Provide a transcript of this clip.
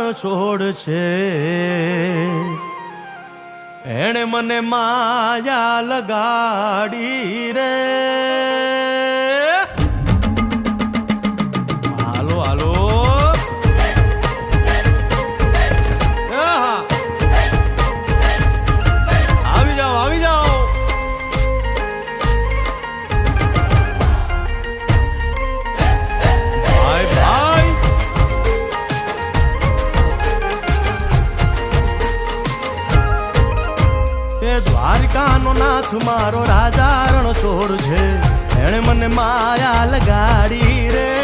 રણ છોડ છે એણે મને માયા લગાડી રે હાલો હાલો આવી જાઓ આવી જાઓ ભાઈ ભાઈ એ દ્વારકાનો નાથ મારો રાજા રણ છોડ છે એણે મને માયા લગાડી રે